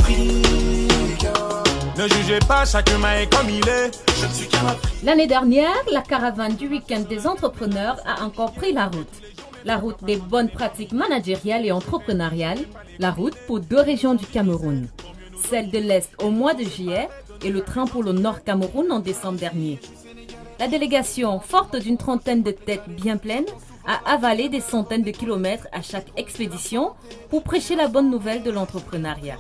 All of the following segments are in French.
Afrique. Ne jugez pas, chaque humain est comme il est. Je ne suis qu'un Africain. L'année dernière, la caravane du week-end des entrepreneurs a encore pris la route. La route des bonnes pratiques managériales et entrepreneuriales, la route pour 2 régions du Cameroun. Celle de l'Est au mois de juillet et le train pour le Nord Cameroun en décembre dernier. La délégation, forte d'une trentaine de têtes bien pleines, a avalé des centaines de kilomètres à chaque expédition pour prêcher la bonne nouvelle de l'entrepreneuriat.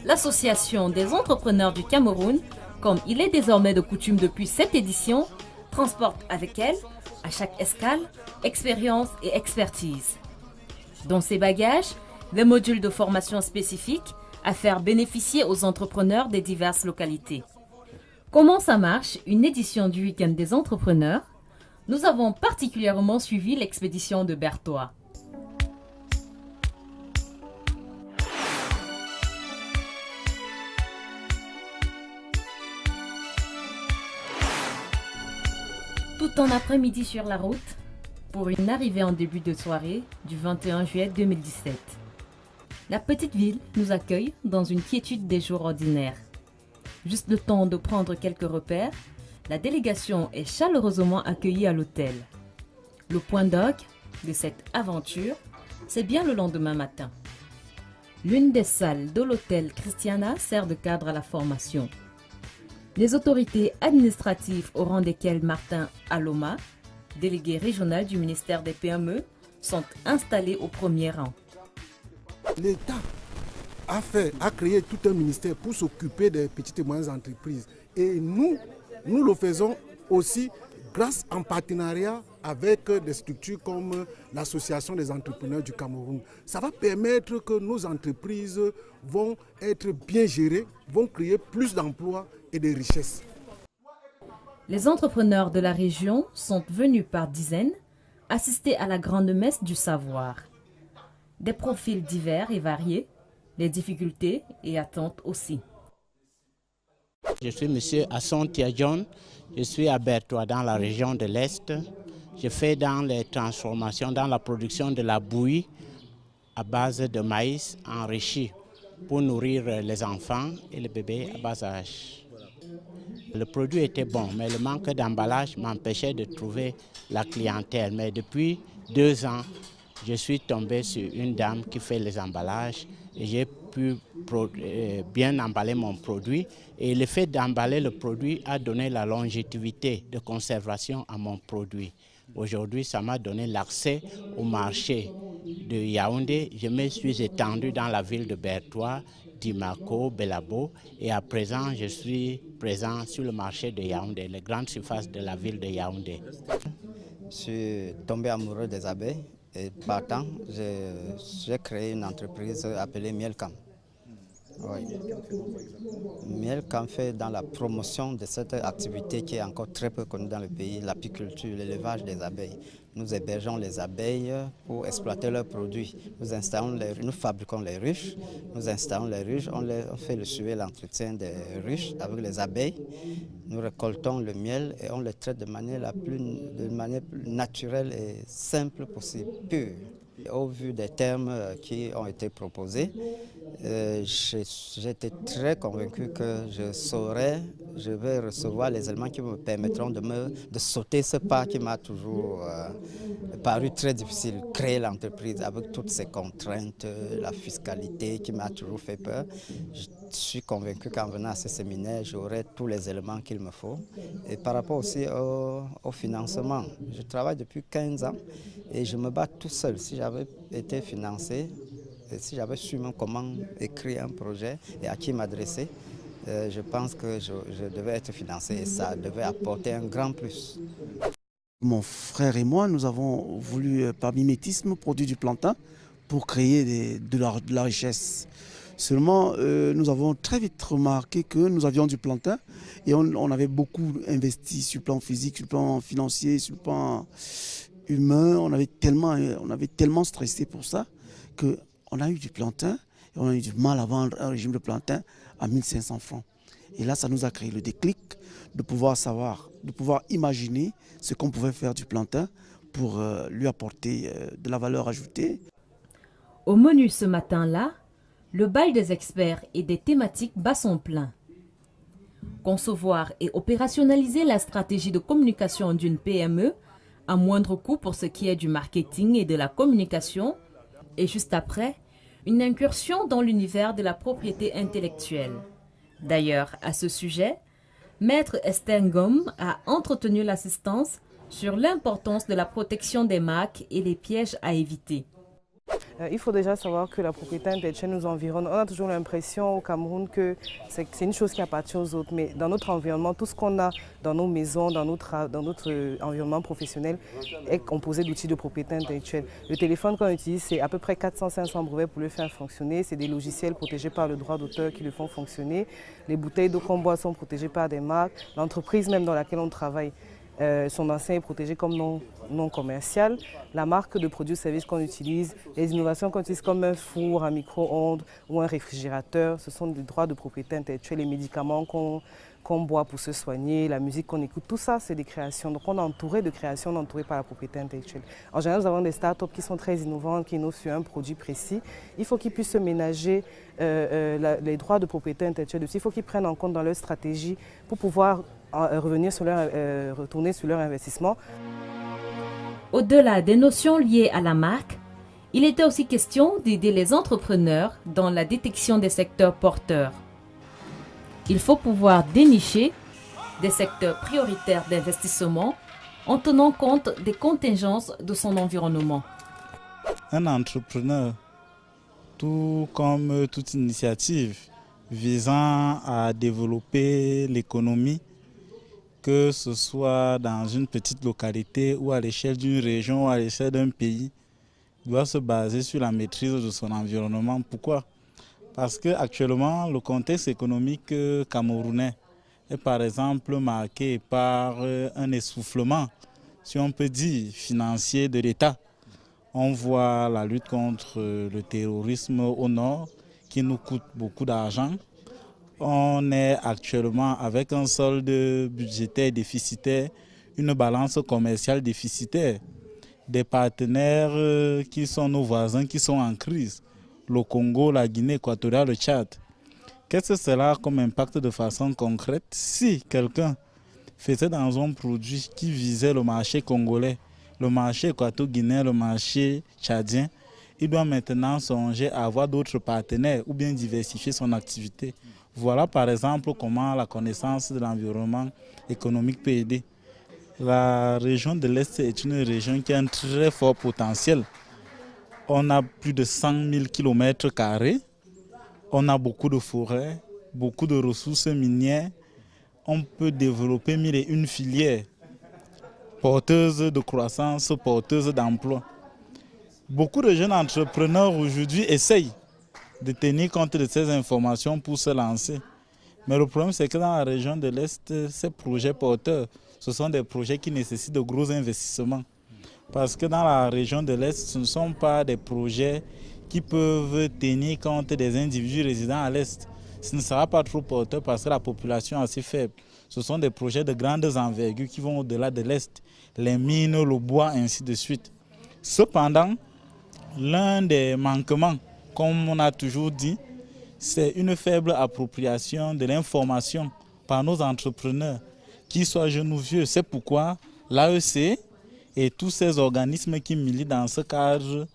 L'Association des entrepreneurs du Cameroun, comme il est désormais de coutume depuis cette édition, transporte avec elle, à chaque escale, expérience et expertise. Dans ses bagages, des modules de formation spécifiques à faire bénéficier aux entrepreneurs des diverses localités. Comment ça marche, une édition du Week-end des entrepreneurs? Nous avons particulièrement suivi l'expédition de Bertois. Tout un après-midi sur la route pour une arrivée en début de soirée du 21 juillet 2017. La petite ville nous accueille dans une quiétude des jours ordinaires. Juste le temps de prendre quelques repères, la délégation est chaleureusement accueillie à l'hôtel. Le point d'orgue de cette aventure, c'est bien le lendemain matin. L'une des salles de l'hôtel Christiana sert de cadre à la formation. Les autorités administratives au rang desquelles Martin Aloma, délégué régional du ministère des PME, sont installés au premier rang. L'État a créé tout un ministère pour s'occuper des petites et moyennes entreprises. Et nous le faisons aussi grâce en partenariat avec des structures comme l'Association des entrepreneurs du Cameroun. Ça va permettre que nos entreprises vont être bien gérées, vont créer plus d'emplois et de richesses. Les entrepreneurs de la région sont venus par dizaines assister à la grande messe du savoir. Des profils divers et variés, les difficultés et attentes aussi. Je suis M. Asson Tiadjon, je suis à Bertois dans la région de l'Est. Je fais dans les transformations, dans la production de la bouillie à base de maïs enrichi pour nourrir les enfants et les bébés à bas âge. Le produit était bon, mais le manque d'emballage m'empêchait de trouver la clientèle. Mais depuis 2 ans, je suis tombé sur une dame qui fait les emballages et j'ai pu bien emballer mon produit. Et le fait d'emballer le produit a donné la longévité de conservation à mon produit. Aujourd'hui, ça m'a donné l'accès au marché de Yaoundé. Je me suis étendu dans la ville de Bertois, Dimako, Belabo et à présent, je suis présent sur le marché de Yaoundé, les grandes surfaces de la ville de Yaoundé. Je suis tombé amoureux des abeilles et partant, j'ai créé une entreprise appelée Mielcam. Oui. Mielcam fait dans la promotion de cette activité qui est encore très peu connue dans le pays, l'apiculture, l'élevage des abeilles. Nous hébergeons les abeilles pour exploiter leurs produits. Nous fabriquons les ruches, nous installons les ruches, on fait le suivi et l'entretien des ruches avec les abeilles. Nous récoltons le miel et on le traite de manière la plus naturelle et simple possible, pure. Au vu des termes qui ont été proposés, j'étais très convaincu que je vais recevoir les éléments qui me permettront de sauter ce pas qui m'a toujours paru très difficile. Créer l'entreprise avec toutes ces contraintes, la fiscalité qui m'a toujours fait peur. Je suis convaincu qu'en venant à ce séminaire, j'aurai tous les éléments qu'il me faut. Et par rapport aussi au financement, je travaille depuis 15 ans et je me bats tout seul. Si j'avais été financé, si j'avais su même comment écrire un projet et à qui m'adresser, je pense que je devais être financé et ça devait apporter un grand plus. Mon frère et moi, nous avons voulu, par mimétisme, produire du plantain pour créer de la richesse. Seulement, nous avons très vite remarqué que nous avions du plantain et on avait beaucoup investi sur le plan physique, sur le plan financier, sur le plan humain. On avait tellement stressé pour ça qu'on a eu du plantain et on a eu du mal à vendre un régime de plantain à 1500 francs. Et là, ça nous a créé le déclic de pouvoir savoir, de pouvoir imaginer ce qu'on pouvait faire du plantain pour lui apporter de la valeur ajoutée. Au menu ce matin-là, Le bal des experts et des thématiques bat son plein. Concevoir et opérationnaliser la stratégie de communication d'une PME à moindre coût pour ce qui est du marketing et de la communication, et juste après, une incursion dans l'univers de la propriété intellectuelle. D'ailleurs, à ce sujet, Maître Estengom a entretenu l'assistance sur l'importance de la protection des marques et les pièges à éviter. Il faut déjà savoir que la propriété intellectuelle nous environne. On a toujours l'impression au Cameroun que c'est une chose qui appartient aux autres, mais dans notre environnement, tout ce qu'on a dans nos maisons, dans notre environnement professionnel est composé d'outils de propriété intellectuelle. Le téléphone qu'on utilise, c'est à peu près 400-500 brevets pour le faire fonctionner. C'est des logiciels protégés par le droit d'auteur qui le font fonctionner. Les bouteilles d'eau qu'on boit sont protégées par des marques. L'entreprise même dans laquelle on travaille, son enseigne est protégée comme non commercial. La marque de produits ou services qu'on utilise, les innovations qu'on utilise comme un four, un micro-ondes ou un réfrigérateur, ce sont des droits de propriété intellectuelle. Les médicaments qu'on boit pour se soigner, la musique qu'on écoute, tout ça c'est des créations. Donc on est entouré de créations, on est entouré par la propriété intellectuelle. En général, nous avons des startups qui sont très innovantes, qui innovent sur un produit précis. Il faut qu'ils puissent se ménager les droits de propriété intellectuelle aussi. Il faut qu'ils prennent en compte dans leur stratégie pour pouvoir retourner sur leur investissement. Au-delà des notions liées à la marque, il était aussi question d'aider les entrepreneurs dans la détection des secteurs porteurs. Il faut pouvoir dénicher des secteurs prioritaires d'investissement en tenant compte des contingences de son environnement. Un entrepreneur, tout comme toute initiative visant à développer l'économie, que ce soit dans une petite localité ou à l'échelle d'une région ou à l'échelle d'un pays, doit se baser sur la maîtrise de son environnement. Pourquoi? Parce qu'actuellement, le contexte économique camerounais est par exemple marqué par un essoufflement, si on peut dire, financier de l'État. On voit la lutte contre le terrorisme au nord qui nous coûte beaucoup d'argent. On est actuellement avec un solde budgétaire déficitaire, une balance commerciale déficitaire. Des partenaires qui sont nos voisins, qui sont en crise. Le Congo, la Guinée équatoriale, le Tchad. Qu'est-ce que cela a comme impact de façon concrète? Si quelqu'un faisait dans un produit qui visait le marché congolais, le marché équato-guinéen, le marché tchadien, il doit maintenant songer à avoir d'autres partenaires ou bien diversifier son activité. Voilà par exemple comment la connaissance de l'environnement économique peut aider. La région de l'Est est une région qui a un très fort potentiel. On a plus de 100 000 km², on a beaucoup de forêts, beaucoup de ressources minières. On peut développer 1001 filières porteuses de croissance, porteuses d'emploi. Beaucoup de jeunes entrepreneurs aujourd'hui essayent de tenir compte de ces informations pour se lancer. Mais le problème, c'est que dans la région de l'Est, ces projets porteurs, ce sont des projets qui nécessitent de gros investissements. Parce que dans la région de l'Est, ce ne sont pas des projets qui peuvent tenir compte des individus résidant à l'Est. Ce ne sera pas trop porteur parce que la population est assez faible. Ce sont des projets de grandes envergures qui vont au-delà de l'Est. Les mines, le bois, ainsi de suite. Cependant, l'un des manquements, comme on a toujours dit, c'est une faible appropriation de l'information par nos entrepreneurs, qu'ils soient jeunes ou vieux. C'est pourquoi l'AEC et tous ces organismes qui militent dans ce cadre,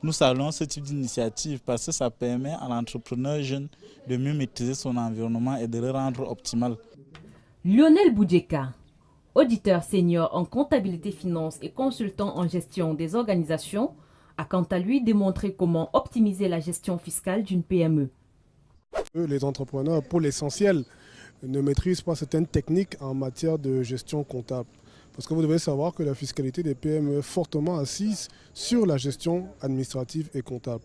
nous saluons ce type d'initiative parce que ça permet à l'entrepreneur jeune de mieux maîtriser son environnement et de le rendre optimal. Lionel Boudjeka, auditeur senior en comptabilité finance et consultant en gestion des organisations, a quant à lui démontré comment optimiser la gestion fiscale d'une PME. Les entrepreneurs, pour l'essentiel, ne maîtrisent pas certaines techniques en matière de gestion comptable. Parce que vous devez savoir que la fiscalité des PME est fortement assise sur la gestion administrative et comptable.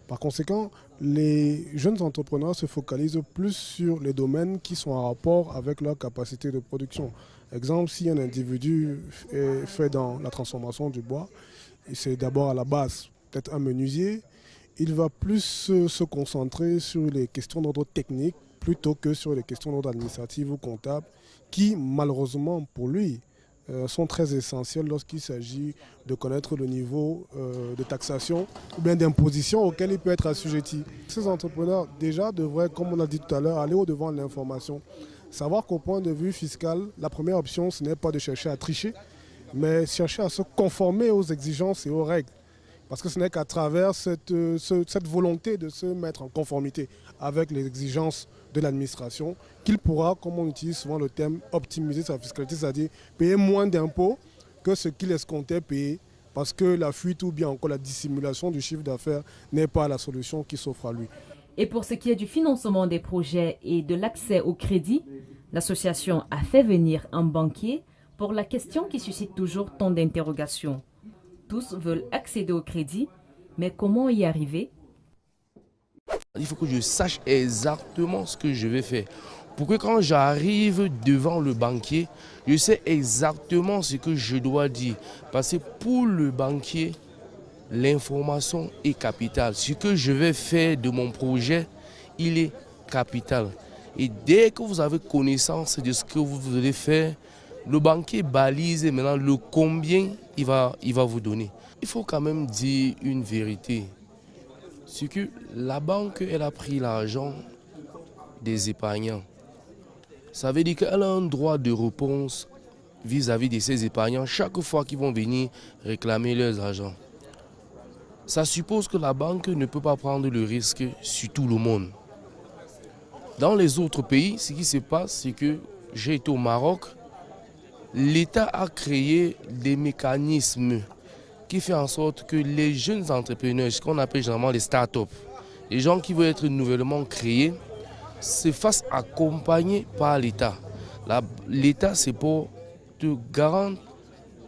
Par conséquent, les jeunes entrepreneurs se focalisent plus sur les domaines qui sont en rapport avec leur capacité de production. Exemple, si un individu est fait dans la transformation du bois, c'est d'abord à la base peut-être un menuisier, il va plus se concentrer sur les questions d'ordre technique plutôt que sur les questions d'ordre administratif ou comptable qui, malheureusement pour lui, sont très essentielles lorsqu'il s'agit de connaître le niveau de taxation ou bien d'imposition auquel il peut être assujetti. Ces entrepreneurs déjà devraient, comme on a dit tout à l'heure, aller au-devant de l'information. Savoir qu'au point de vue fiscal, la première option, ce n'est pas de chercher à tricher, mais chercher à se conformer aux exigences et aux règles. Parce que ce n'est qu'à travers cette volonté de se mettre en conformité avec les exigences de l'administration qu'il pourra, comme on utilise souvent le terme, optimiser sa fiscalité, c'est-à-dire payer moins d'impôts que ce qu'il escomptait payer, parce que la fuite ou bien encore la dissimulation du chiffre d'affaires n'est pas la solution qui s'offre à lui. Et pour ce qui est du financement des projets et de l'accès au crédit, l'association a fait venir un banquier pour la question qui suscite toujours tant d'interrogations. Tous veulent accéder au crédit, mais comment y arriver? Il faut que je sache exactement ce que je vais faire. Pour que quand j'arrive devant le banquier, je sais exactement ce que je dois dire. Parce que pour le banquier, l'information est capitale. Ce que je vais faire de mon projet, il est capital. Et dès que vous avez connaissance de ce que vous allez faire, le banquier balise maintenant le combien il va vous donner. Il faut quand même dire une vérité. C'est que la banque, elle a pris l'argent des épargnants. Ça veut dire qu'elle a un droit de réponse vis-à-vis de ces épargnants chaque fois qu'ils vont venir réclamer leurs argent. Ça suppose que la banque ne peut pas prendre le risque sur tout le monde. Dans les autres pays, ce qui se passe, c'est que j'ai été au Maroc, l'État a créé des mécanismes qui font en sorte que les jeunes entrepreneurs, ce qu'on appelle généralement les start-up, les gens qui veulent être nouvellement créés, se fassent accompagner par l'État. L'État, c'est pour te garantir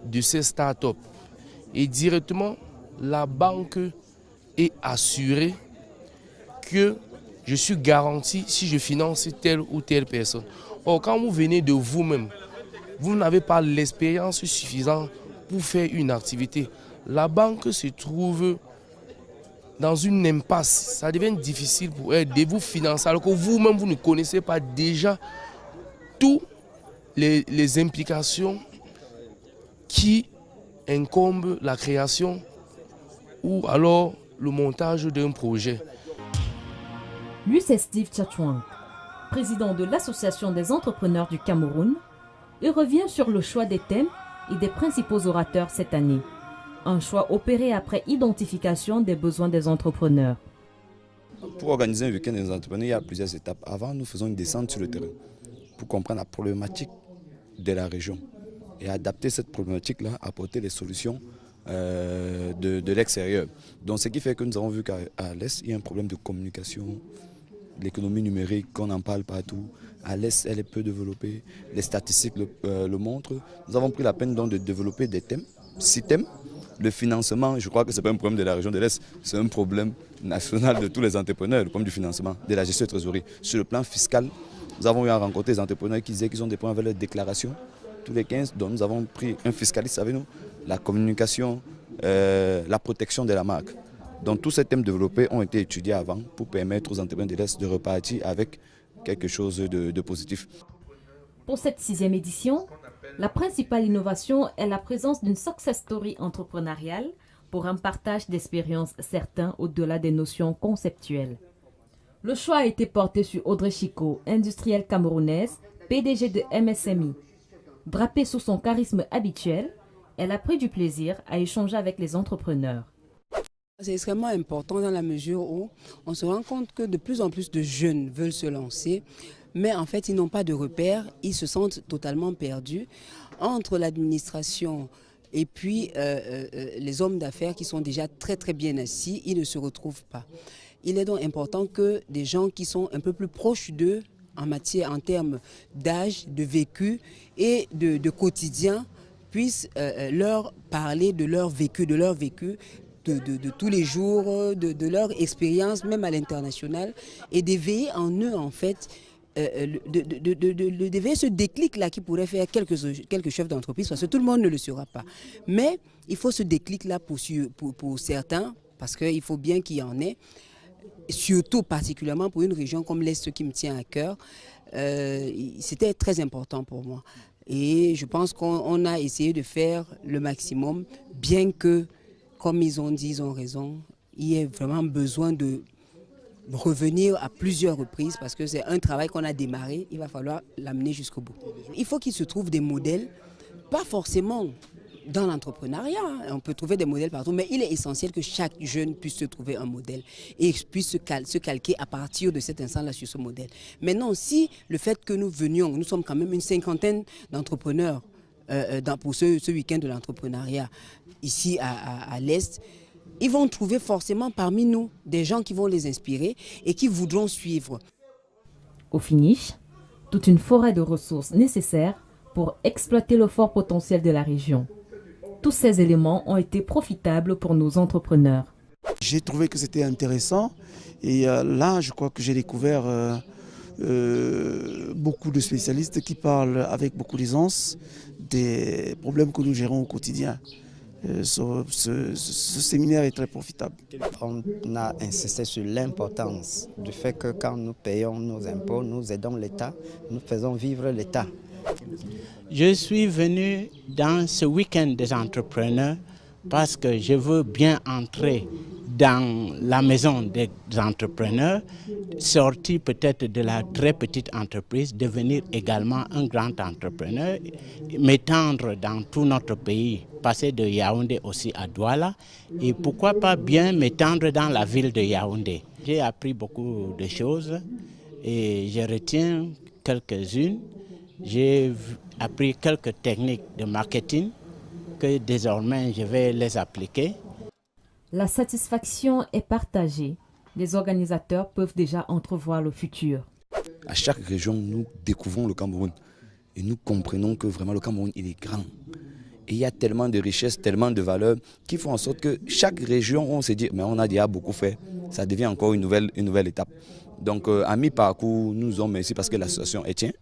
de ces start-up. Et directement, la banque est assurée que je suis garanti si je finance telle ou telle personne. Or, quand vous venez de vous-même, vous n'avez pas l'expérience suffisante pour faire une activité. La banque se trouve dans une impasse. Ça devient difficile pour elle de vous financer alors que vous-même, vous ne connaissez pas déjà toutes les implications qui incombent la création ou alors le montage d'un projet. Lui, c'est Steve Tchatchouang, président de l'Association des entrepreneurs du Cameroun. Il revient sur le choix des thèmes et des principaux orateurs cette année. Un choix opéré après identification des besoins des entrepreneurs. Pour organiser un week-end des entrepreneurs, il y a plusieurs étapes. Avant, nous faisons une descente sur le terrain pour comprendre la problématique de la région et adapter cette problématique-là, apporter les solutions de l'extérieur. Donc, ce qui fait que nous avons vu qu'à l'Est, il y a un problème de communication, l'économie numérique, qu'on en parle partout. À l'Est, elle est peu développée, les statistiques le montrent. Nous avons pris la peine donc de développer des thèmes, 6 thèmes. Le financement, je crois que ce n'est pas un problème de la région de l'Est, c'est un problème national de tous les entrepreneurs, le problème du financement, de la gestion de trésorerie. Sur le plan fiscal, nous avons eu à rencontrer des entrepreneurs qui disaient qu'ils ont des problèmes avec leur déclaration tous les 15. Donc nous avons pris un fiscaliste avec nous, la communication, la protection de la marque. Donc tous ces thèmes développés ont été étudiés avant pour permettre aux entrepreneurs de l'Est de repartir avec quelque chose de positif. Pour cette 6e édition, la principale innovation est la présence d'une success story entrepreneuriale pour un partage d'expériences certain au-delà des notions conceptuelles. Le choix a été porté sur Audrey Chico, industrielle camerounaise, PDG de MSMI. Drapée sous son charisme habituel, elle a pris du plaisir à échanger avec les entrepreneurs. C'est extrêmement important dans la mesure où on se rend compte que de plus en plus de jeunes veulent se lancer, mais en fait ils n'ont pas de repères, ils se sentent totalement perdus entre l'administration et puis les hommes d'affaires qui sont déjà très bien assis, ils ne se retrouvent pas. Il est donc important que des gens qui sont un peu plus proches d'eux en termes d'âge, de vécu et de quotidien puissent leur parler de leur vécu, de tous les jours, de leur expérience, même à l'international, et d'éveiller en eux, en fait, d'éveiller ce déclic-là qui pourrait faire quelques chefs d'entreprise, parce que tout le monde ne le saura pas. Mais il faut ce déclic-là pour certains, parce qu'il faut bien qu'il y en ait, surtout particulièrement pour une région comme l'Est qui me tient à cœur. C'était très important pour moi. Et je pense qu'on a essayé de faire le maximum, bien que, comme ils ont dit, ils ont raison, il y ait vraiment besoin de revenir à plusieurs reprises parce que c'est un travail qu'on a démarré, il va falloir l'amener jusqu'au bout. Il faut qu'il se trouve des modèles, pas forcément dans l'entrepreneuriat, on peut trouver des modèles partout, mais il est essentiel que chaque jeune puisse se trouver un modèle et puisse se calquer à partir de cet instant-là sur ce modèle. Maintenant, si le fait que nous venions, nous sommes quand même une cinquantaine d'entrepreneurs pour ce week-end de l'entrepreneuriat ici à l'Est, ils vont trouver forcément parmi nous des gens qui vont les inspirer et qui voudront suivre. Au finish, toute une forêt de ressources nécessaires pour exploiter le fort potentiel de la région. Tous ces éléments ont été profitables pour nos entrepreneurs. J'ai trouvé que c'était intéressant et là, je crois que j'ai découvert beaucoup de spécialistes qui parlent avec beaucoup d'aisance des problèmes que nous gérons au quotidien. Ce séminaire est très profitable. On a insisté sur l'importance du fait que quand nous payons nos impôts, nous aidons l'État, nous faisons vivre l'État. Je suis venu dans ce week-end des entrepreneurs parce que je veux bien entrer dans la maison des entrepreneurs, sortir peut-être de la très petite entreprise, devenir également un grand entrepreneur, m'étendre dans tout notre pays, passer de Yaoundé aussi à Douala et pourquoi pas bien m'étendre dans la ville de Yaoundé. J'ai appris beaucoup de choses et je retiens quelques-unes. J'ai appris quelques techniques de marketing que désormais je vais les appliquer. La satisfaction est partagée. Les organisateurs peuvent déjà entrevoir le futur. À chaque région, nous découvrons le Cameroun et nous comprenons que vraiment le Cameroun il est grand. Et il y a tellement de richesses, tellement de valeurs qui font en sorte que chaque région, on se dit, mais on a déjà beaucoup fait, ça devient encore une nouvelle étape. Donc à mi-parcours, nous sommes ici parce que l'association est tient.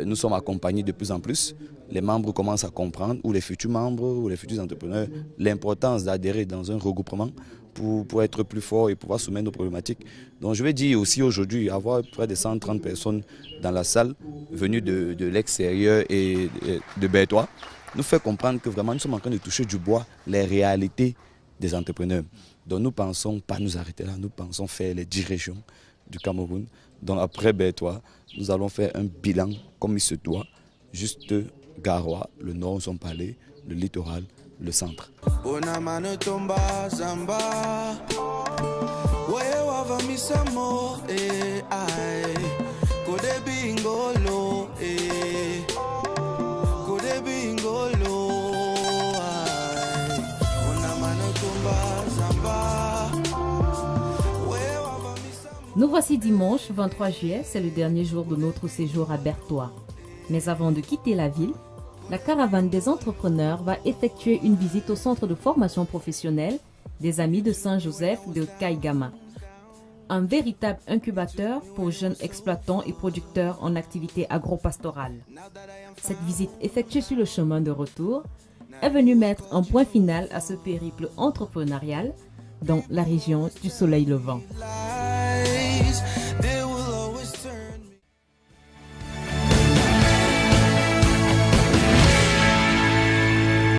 Nous sommes accompagnés de plus en plus. Les membres commencent à comprendre, ou les futurs membres, ou les futurs entrepreneurs, l'importance d'adhérer dans un regroupement pour être plus fort et pouvoir soumettre nos problématiques. Donc je vais dire aussi aujourd'hui, avoir près de 130 personnes dans la salle, venues de l'extérieur et de Bertois, nous fait comprendre que vraiment nous sommes en train de toucher du bois les réalités des entrepreneurs. Donc nous pensons pas nous arrêter là, nous pensons faire les 10 régions du Cameroun. Donc après Bertois, nous allons faire un bilan comme il se doit, juste Garoua, le nord, son palais, le littoral, le centre. Nous voici dimanche 23 juillet, c'est le dernier jour de notre séjour à Bertois. Mais avant de quitter la ville, la caravane des entrepreneurs va effectuer une visite au centre de formation professionnelle des Amis de Saint-Joseph de Kaigama. Un véritable incubateur pour jeunes exploitants et producteurs en activité agro-pastorale. Cette visite effectuée sur le chemin de retour est venue mettre un point final à ce périple entrepreneurial dans la région du Soleil Levant.